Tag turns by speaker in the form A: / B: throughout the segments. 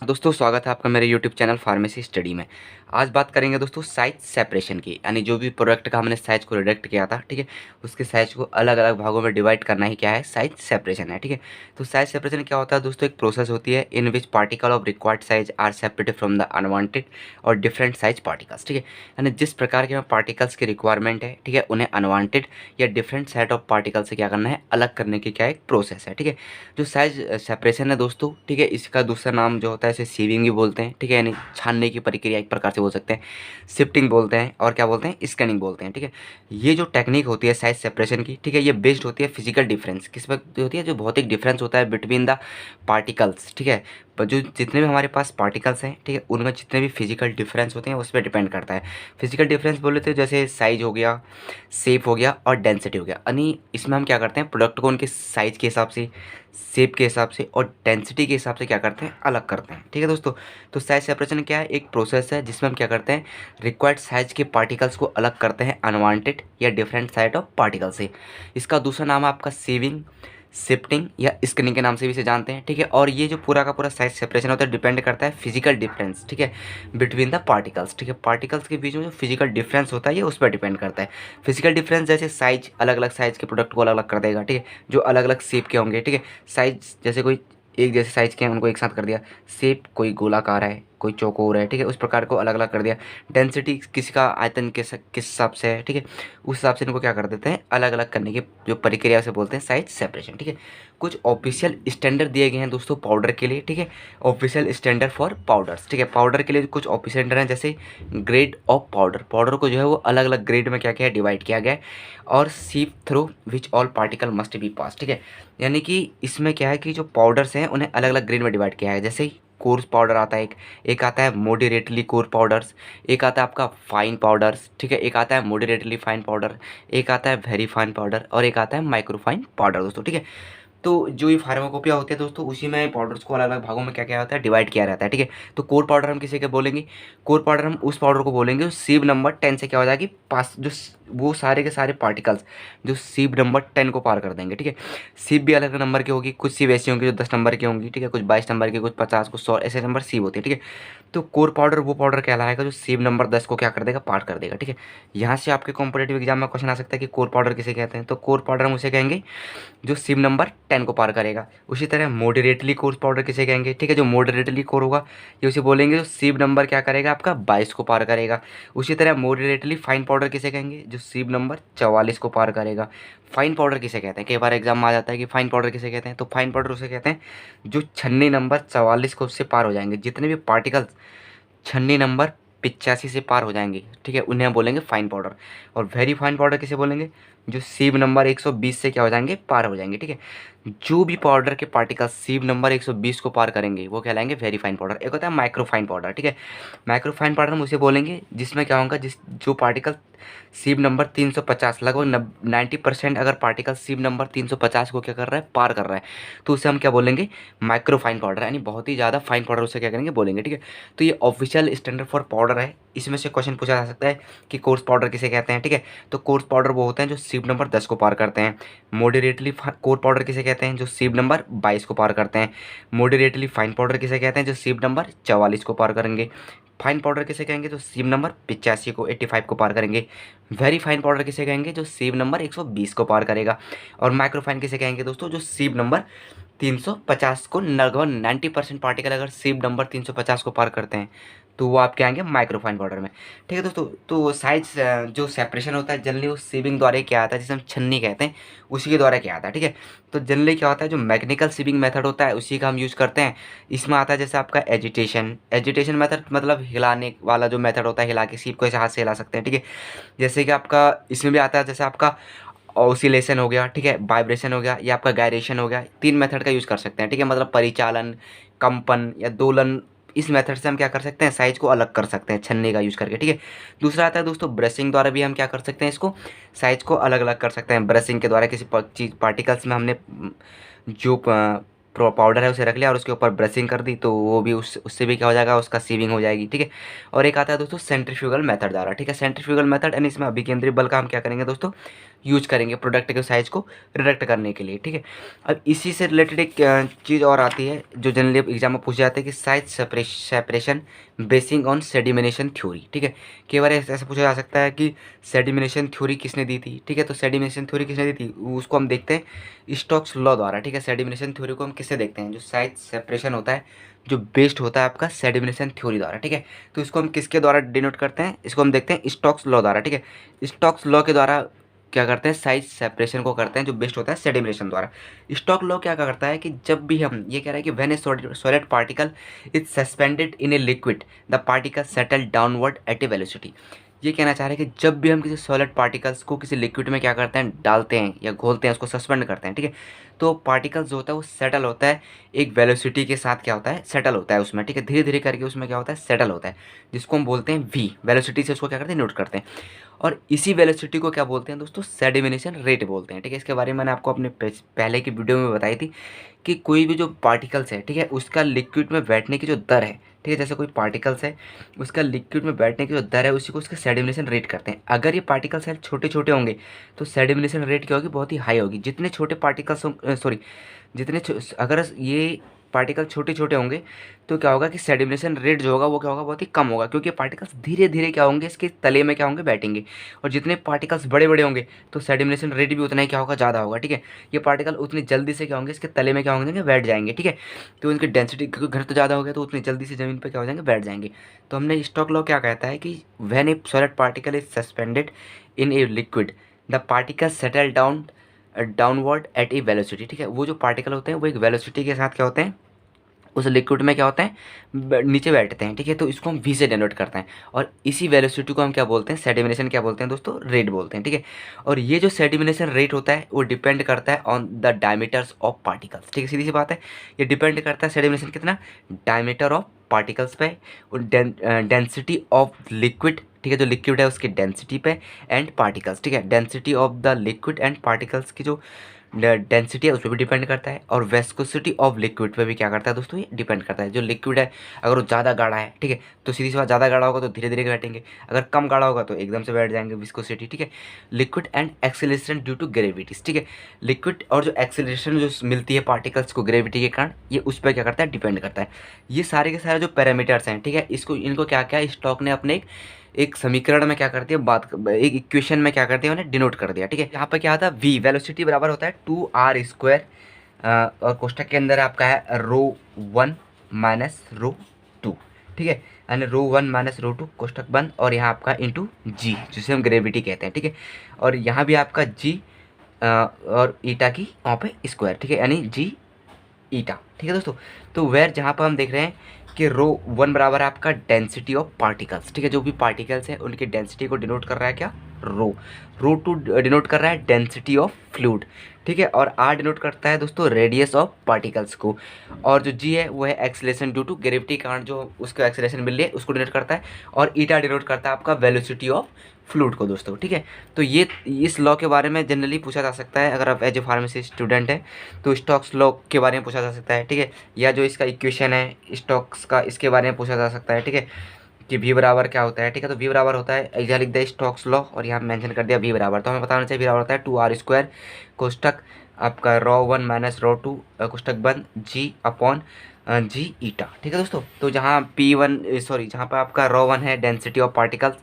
A: दोस्तों स्वागत है आपका मेरे यूट्यूब चैनल फार्मेसी स्टडी में। आज बात करेंगे दोस्तों साइज सेपरेशन की, यानी जो भी प्रोडक्ट का हमने साइज को रिडक्ट किया था, ठीक है, उसके साइज को अलग अलग भागों में डिवाइड करना ही क्या है, साइज सेपरेशन है। ठीक है, तो साइज सेपरेशन क्या होता है दोस्तों? एक प्रोसेस होती है in which particle of required size are separated from the unwanted और डिफरेंट साइज पार्टिकल्स। ठीक है, यानी जिस प्रकार के पार्टिकल्स की रिक्वायरमेंट है, ठीक है, उन्हें अनवांटेड या डिफरेंट सेट ऑफ पार्टिकल से क्या करना है, अलग करने की क्या एक प्रोसेस है। ठीक है, जो साइज सेपरेशन है दोस्तों, ठीक है, इसका दूसरा नाम जो होता है इसे सीविंग भी बोलते हैं। ठीक है, यानी छानने की प्रक्रिया एक प्रकार से बोल सकते हैं, शिफ्टिंग बोलते हैं और क्या बोलते हैं, स्कैनिंग बोलते हैं। ठीक है, ये जो टेक्निक होती है साइज सेपरेशन की, ठीक है, ये बेस्ड होती है फिजिकल डिफरेंस, किस वक्त होती है, जो भौतिक डिफरेंस होता है बिटवीन द पार्टिकल्स। ठीक है, पर जो जितने भी हमारे पास पार्टिकल्स हैं, ठीक है, उनमें जितने भी फिजिकल डिफरेंस होते हैं उस पर डिपेंड करता है। फिजिकल डिफरेंस बोले तो जैसे साइज हो गया, शेप हो गया और डेंसिटी हो गया। यानी इसमें हम क्या करते हैं, प्रोडक्ट को उनके साइज के हिसाब से, शेप के हिसाब से और डेंसिटी के हिसाब से क्या करते हैं, अलग करते हैं। ठीक है दोस्तों, तो साइज सेपरेशन क्या है, एक प्रोसेस है जिसमें हम क्या करते हैं, रिक्वायर्ड साइज के पार्टिकल्स को अलग करते हैं अनवांटेड या डिफरेंट साइज ऑफ पार्टिकल से। इसका दूसरा नाम है आपका सीविंग, शिफ्टिंग या स्कैनिंग के नाम से भी इसे जानते हैं। ठीक है, और ये जो पूरा का पूरा साइज सेपरेशन होता है डिपेंड करता है फिजिकल डिफरेंस, ठीक है, बिटवीन द पार्टिकल्स। ठीक है, पार्टिकल्स के बीच में जो फिजिकल डिफरेंस होता है ये उस पर डिपेंड करता है। फिजिकल डिफरेंस जैसे साइज, अलग अलग साइज के प्रोडक्ट को अलग अलग कर देगा। ठीक है, जो अलग अलग शेप के होंगे, ठीक है, साइज जैसे कोई एक जैसे साइज के हैं उनको एक साथ कर दिया। शेप कोई गोलाकार है, कोई चौकोर है, ठीक है, उस प्रकार को अलग अलग कर दिया। डेंसिटी किसी का आयतन किस हिसाब से है, ठीक है, उस हिसाब से इनको क्या कर देते हैं, अलग अलग करने की जो प्रक्रिया से बोलते हैं साइज सेपरेशन। ठीक है, कुछ ऑफिशियल स्टैंडर्ड दिए गए हैं दोस्तों पाउडर के लिए। ठीक है, ऑफिशियल स्टैंडर्ड फॉर पाउडर्स। ठीक है, पाउडर के लिए कुछ ऑफिशियल स्टैंडर्ड हैं, जैसे ग्रेड ऑफ पाउडर, पाउडर को जो है वो अलग अलग ग्रेड में क्या किया है, डिवाइड किया गया है। और sieve through which all particle must be pass. ठीक है, यानी कि इसमें क्या है कि जो पाउडर्स हैं उन्हें अलग अलग ग्रेड में डिवाइड किया है। जैसे कोर्स पाउडर आता है, एक आता है मॉडरेटली कोर पाउडर्स, एक आता है आपका फाइन पाउडर्स। ठीक है, एक आता है मॉडरेटली फाइन पाउडर, एक आता है वेरी फाइन पाउडर और एक आता है माइक्रोफाइन पाउडर दोस्तों। ठीक है, तो जो ये फार्माकोपिया होते हैं दोस्तों, उसी में पाउडर्स को अलग अलग भागों में क्या क्या होता है, डिवाइड किया रहता है। ठीक है, तो कोर पाउडर हम किसी के बोलेंगे, कोर पाउडर हम उस पाउडर को बोलेंगे जो सीब नंबर 10 से क्या हो जाएगी, पास, जो वो सारे के सारे पार्टिकल्स जो सीब नंबर 10 को पार कर देंगे। ठीक है, सीब भी अलग अलग नंबर की होगी, कुछ सीब ऐसी होंगी जो 10 नंबर की होंगी, ठीक है, कुछ 22 नंबर की, कुछ 50, कुछ 100, ऐसे नंबर सीब होती है। ठीक है, तो कोर पाउडर वो पाउडर कहलाएगा जो सीब नंबर 10 को क्या कर देगा, पार कर देगा। ठीक है, यहाँ से आपके कॉम्पिटेटिव एग्जाम में क्वेश्चन आ सकता है कि कोर पाउडर किसे कहते हैं, तो कोर पाउडर हम उसे कहेंगे जो सिम नंबर 10 को पार करेगा। उसी तरह मॉडरेटली कोर पाउडर किसे कहेंगे, ठीक है, जो मॉडरेटली कोर होगा ये उसे बोलेंगे जो सिम नंबर क्या करेगा, आपका 22 को पार करेगा। उसी तरह मॉडरेटली फाइन पाउडर किसे कहेंगे, जो सिम नंबर 44 को पार करेगा। फाइन पाउडर किसे कहते हैं, कई बार एग्जाम में आ जाता है कि फाइन पाउडर किसे कहते हैं, तो फाइन पाउडर उसे कहते हैं जो छन्नी नंबर 44 को उससे पार हो जाएंगे, जितने भी पार्टिकल्स छन्नी नंबर 85 से पार हो जाएंगे, ठीक है, उन्हें हम बोलेंगे फाइन पाउडर। और वेरी फाइन पाउडर किसे बोलेंगे, जो सीब नंबर 120 से क्या हो जाएंगे, पार हो जाएंगे। ठीक है, जो भी पाउडर के पार्टिकल सीब नंबर 120 को पार करेंगे वो कहलाएंगे वेरी फाइन पाउडर। एक होता है माइक्रोफाइन पाउडर। ठीक है, माइक्रोफाइन पाउडर हम उसे बोलेंगे जिसमें क्या होगा, जिस जो पार्टिकल सीब नंबर 350, लगभग 90% अगर पार्टिकल सीब नंबर 350 को क्या कर रहा है, पार कर रहा है, तो उसे हम क्या बोलेंगे, माइक्रोफाइन पाउडर, यानी बहुत ही ज़्यादा फाइन पाउडर उसे क्या करेंगे, बोलेंगे। ठीक है, तो ये ऑफिशियल स्टैंडर्ड फॉर पाउडर है। इसमें से क्वेश्चन पूछा जा सकता है कि कोर्स पाउडर किसे कहते हैं। ठीक है, तो कोर्स पाउडर वो होते हैं जो सीब नंबर 10 को पार करते हैं। मॉडरेटली कोर पाउडर किसे कहते हैं, जो सीब नंबर 22 को पार करते हैं। मॉडरेटली फाइन पाउडर किसे कहते हैं, जो सीब नंबर 44 को पार करेंगे। फाइन पाउडर किसे कहेंगे, जो सीब नंबर 85 को 85 को पार करेंगे। वेरी फाइन पाउडर किसे कहेंगे, जो सीब नंबर 120 को पार करेगा। और माइक्रोफाइन किसे कहेंगे दोस्तों, जो सीब नंबर 350 को, लगभग 90% पार्टिकल अगर सीब नंबर 350 को पार करते हैं तो वो आपके आएंगे माइक्रोफाइन पाउडर में। ठीक है दोस्तों, तो साइज जो सेपरेशन होता है जनरली वो सीविंग द्वारा ही किया जाता है, जिसे हम छन्नी कहते हैं, उसी के द्वारा किया जाता है। ठीक है, तो जनरली क्या होता है, जो मैकेनिकल सीविंग मेथड होता है उसी का हम यूज़ करते हैं। इसमें आता है जैसे आपका एजिटेशन, एजिटेशन मेथड मतलब हिलाने वाला जो मेथड होता है, हिला के सीप को ऐसे हाथ से हिला सकते हैं। ठीक है, जैसे कि आपका इसमें भी आता है जैसे आपका ऑसिलेशन हो गया, ठीक है, वाइब्रेशन हो गया, या आपका गायरेशन हो गया, 3 मेथड का यूज़ कर सकते हैं। ठीक है, मतलब परिचालन, कंपन या दोलन, इस मेथड से हम क्या कर सकते हैं, साइज को अलग कर सकते हैं छन्नी का यूज़ करके। ठीक है, दूसरा आता है दोस्तों ब्रशिंग द्वारा भी हम क्या कर सकते हैं, इसको साइज को अलग अलग कर सकते हैं। ब्रशिंग के द्वारा किसी चीज पार्टिकल्स में हमने जो पाउडर है उसे रख लिया और उसके ऊपर ब्रशिंग कर दी, तो वो भी उससे भी क्या हो जाएगा, उसका सीविंग हो जाएगी। ठीक है, और एक आता है दोस्तों सेंट्रीफ्यूगल मेथड द्वारा। ठीक है, सेंट्रीफ्यूगल मेथड, यानी इसमें अभिकेंद्री बल का हम क्या करेंगे दोस्तों, यूज करेंगे प्रोडक्ट के साइज को रिडक्ट करने के लिए, ठीक है। अब इसी से रिलेटेड एक चीज़ और आती है जो जनरली एग्जाम में पूछा जाता है कि size separation basing on sedimentation theory, ठीक है। कई बार ऐसा पूछा जा सकता है कि सेडिमिनेशन थ्योरी किसने दी थी, ठीक है। तो सेडिमिनेशन थ्योरी किसने दी थी उसको हम देखते हैं स्टोक्स लॉ द्वारा, ठीक है। सेडिमिनेशन थ्योरी को हम किससे देखते हैं, जो साइज सेपरेशन होता है जो बेस्ड होता है आपका सेडिमिनेशन थ्योरी द्वारा, ठीक है। तो इसको हम किसके द्वारा डिनोट करते हैं, इसको हम देखते हैं स्टोक्स लॉ द्वारा, ठीक है। स्टोक्स लॉ के द्वारा क्या करते हैं, साइज सेपरेशन को करते हैं जो बेस्ड होता है सेडिमिनेशन द्वारा। स्टोक्स लॉ क्या करता है कि जब भी हम ये कह रहे हैं कि when a solid particle is suspended in a liquid the particle settle downward at a velocity. ये कहना चाह रहे हैं कि जब भी हम किसी सॉलिड पार्टिकल्स को किसी लिक्विड में क्या करते हैं, डालते हैं या घोलते हैं, उसको सस्पेंड करते हैं, ठीक है। तो पार्टिकल्स जो होता है वो सेटल होता है एक वेलोसिटी के साथ, क्या होता है, सेटल होता है उसमें, ठीक है। धीरे धीरे करके उसमें क्या होता है, सेटल होता है, जिसको हम बोलते हैं वी वेलोसिटी से उसको क्या करते हैं, नोट करते हैं। और इसी वेलोसिटी को क्या बोलते हैं दोस्तों, सेडिमिनेशन रेट बोलते हैं, ठीक है। इसके बारे में मैंने आपको अपने पहले की वीडियो में बताई थी कि कोई भी जो पार्टिकल्स है, ठीक है, उसका लिक्विड में बैठने की जो दर है, ठीक है, जैसे कोई पार्टिकल्स है उसका लिक्विड में बैठने की जो दर है उसी को उसका सेडिमिनेशन रेट करते हैं। अगर ये पार्टिकल्स हैं छोटे छोटे होंगे तो सेडिमिनेशन रेट क्या होगी, बहुत ही हाई होगी। जितने छोटे पार्टिकल्स सॉरी अगर ये पार्टिकल छोटे छोटे होंगे तो क्या होगा कि सेडिमिनेशन रेट जो होगा वो क्या होगा, बहुत ही कम होगा, क्योंकि पार्टिकल्स धीरे धीरे क्या होंगे, इसके तले में क्या होंगे, बैठेंगे। और जितने पार्टिकल्स बड़े बड़े होंगे तो सेडिमिनेशन रेट भी उतना ही क्या होगा, ज़्यादा होगा, ठीक है। ये पार्टिकल उतनी जल्दी से क्या होंगे, इसके तले में क्या होंगे, बैठ जाएंगे, ठीक है। तो इनकी डेंसिटी क्योंकि घर तो ज़्यादा हो गया तो उतनी जल्दी से ज़मीन पर क्या हो जाएंगे, बैठ जाएंगे। तो हमने स्टोक्स लॉ क्या कहता है कि when a solid particle is suspended in a liquid the particle settle downward at a velocity, ठीक है। वो जो पार्टिकल होते हैं वो एक वेलोसिटी के साथ क्या होते हैं, उस लिक्विड में क्या होता है, नीचे बैठते हैं, ठीक है। तो इसको हम वी से डिनोट करते हैं और इसी वेलोसिटी को हम क्या बोलते हैं, सेडिमिनेशन क्या बोलते हैं दोस्तों, रेट बोलते हैं, ठीक है। और ये जो सेडिमिनेशन रेट होता है वो डिपेंड करता है on the diameters of particles, ठीक है। सीधी सी बात है, ये डिपेंड करता है सेडिमिनेशन कितना, डायमीटर ऑफ पार्टिकल्स पे, डेंसिटी ऑफ लिक्विड, ठीक है, जो लिक्विड है उसकी डेंसिटी पे, एंड पार्टिकल्स, ठीक है। Density of the liquid and particles की जो डेंसिटी है उस पर भी डिपेंड करता है, और वेस्कोसिटी ऑफ लिक्विड पे भी क्या करता है दोस्तों, ये डिपेंड करता है। जो लिक्विड है अगर वो ज़्यादा गाढ़ा है, ठीक है, तो सीधी सी बात, ज़्यादा गाढ़ा होगा तो धीरे धीरे बैठेंगे, अगर कम गाढ़ा होगा तो एकदम से बैठ जाएंगे, विस्कोसिटी, ठीक है। Liquid and acceleration due to gravities, ठीक है। लिक्विड और जो एक्सेलरेशन जो मिलती है पार्टिकल्स को ग्रेविटी के कारण, ये उस पर क्या करता है, डिपेंड करता है। ये सारे के सारे जो पैरामीटर्स हैं, ठीक है, इनको क्या क्या स्टोक्स ने अपने एक समीकरण में क्या करती है, एक इक्वेशन में क्या करती है, उन्हें डिनोट कर दिया, ठीक है। यहाँ पर क्या आता है, वी वेलोसिटी बराबर होता है 2r² और कोष्टक के अंदर आपका है ρ1 माइनस ρ2, ठीक है। यानी ρ1 माइनस ρ2 कोष्टक बंद, और यहाँ आपका इंटू जी जिसे हम ग्रेविटी कहते हैं, ठीक है। और यहाँ भी आपका जी और ईटा की वहाँ पे स्क्वायर, ठीक है, यानी जी ईटा, ठीक है दोस्तों। तो वेर जहाँ पर हम देख रहे हैं कि ρ1 बराबर है आपका डेंसिटी ऑफ पार्टिकल्स, ठीक है। जो भी पार्टिकल्स है उनकी डेंसिटी को डिनोट कर रहा है क्या, ρ2 डिनोट कर रहा है डेंसिटी ऑफ फ्लूइड, ठीक है। और r डिनोट करता है दोस्तों रेडियस ऑफ पार्टिकल्स को, और जो g है वो है एक्सेलरेशन ड्यू टू ग्रेविटी कारण जो उसको एक्सेलरेशन मिल रही है उसको डिनोट करता है, और ईटा डिनोट करता है आपका वेलोसिटी ऑफ फ्लूइड को दोस्तों, ठीक है। तो ये इस लॉ के बारे में जनरली पूछा जा सकता है, अगर आप एज ए फार्मेसी स्टूडेंट है तो स्टोक्स लॉ के बारे में पूछा जा सकता है, ठीक है। या जो इसका इक्वेशन है स्टोक्स का, इसके बारे में पूछा जा सकता है, ठीक है, कि v बराबर क्या होता है, ठीक है। तो v बराबर होता है, यहाँ लिख दिया स्टोक्स लॉ और यहाँ मेंशन कर दिया v बराबर, तो हमें बताना चाहिए v बराबर होता है 2r² कोष्टक आपका ρ1 माइनस ρ2 कोष्टक बंद g अपॉन जी ईटा, ठीक है दोस्तों। तो जहाँ जहाँ पर आपका ρ1 है डेंसिटी ऑफ पार्टिकल्स,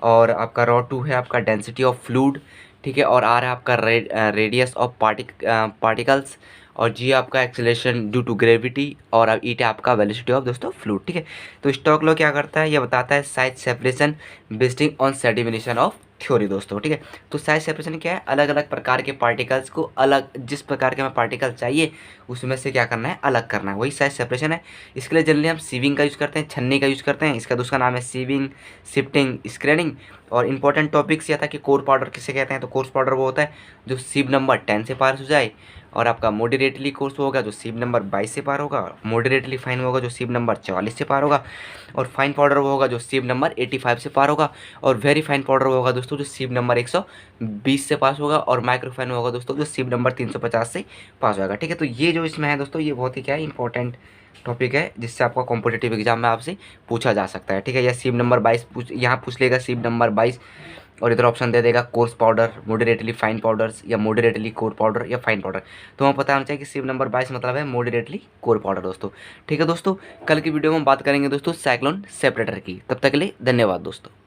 A: और आपका ρ2 है आपका डेंसिटी ऑफ फ्लूइड, ठीक है, और r है आपका रेडियस ऑफ पार्टिकल्स, और जी आपका एक्सेलरेशन ड्यू टू ग्रेविटी, और अब ईटा आपका वेलोसिटी ऑफ दोस्तों फ्लूइड, ठीक है। तो स्टोक्स लॉ क्या करता है, ये बताता है size separation based on sedimentation of theory दोस्तों, ठीक है। तो साइज सेपरेशन क्या है, अलग अलग प्रकार के पार्टिकल्स को अलग, जिस प्रकार के हमें पार्टिकल चाहिए उसमें से क्या करना है, अलग करना है, वही साइज सेपरेशन है। इसके लिए जनरली हम सीविंग का यूज़ करते हैं, छन्नी का यूज़ करते हैं। इसका दूसरा नाम है सीविंग, शिफ्टिंग, स्क्रीनिंग। और इंपॉर्टेंट टॉपिक्स यह था कि कोर पाउडर किसे कहते हैं, तो कोर्स पाउडर वो होता है जो सीब नंबर 10 से पार हो जाए, और आपका मॉडरेटली कोर्स होगा जो सीब नंबर 22 से पार होगा, मॉडरेटली फाइन होगा जो सीब नंबर 44 से पार होगा, और फाइन पाउडर वो होगा जो सीब नंबर 85 से पार होगा, और वेरी फाइन पाउडर वो होगा दोस्तों जो सीब नंबर 120 से पास होगा, और माइक्रोफाइन होगा दोस्तों जो सीब नंबर 350 से पास होगा, ठीक है। तो ये जो इसमें है दोस्तों, ये बहुत ही क्या है, इंपॉर्टेंट टॉपिक है, जिससे आपका कॉम्पिटिटिव एग्जाम में आपसे पूछा जा सकता है, ठीक है। या सीब नंबर 22 यहाँ पूछ लेगा, सीब नंबर 22 और इधर ऑप्शन दे देगा course powder, moderately fine powders या मॉडरेटली कोर पाउडर या फाइन पाउडर। तो हमें पता होना चाहिए कि सिप नंबर 22 मतलब है मॉडरेटली कोर पाउडर दोस्तों। ठीक है दोस्तों, कल की वीडियो में हम बात करेंगे दोस्तों साइक्लोन सेपरेटर की। तब तक के लिए धन्यवाद दोस्तों।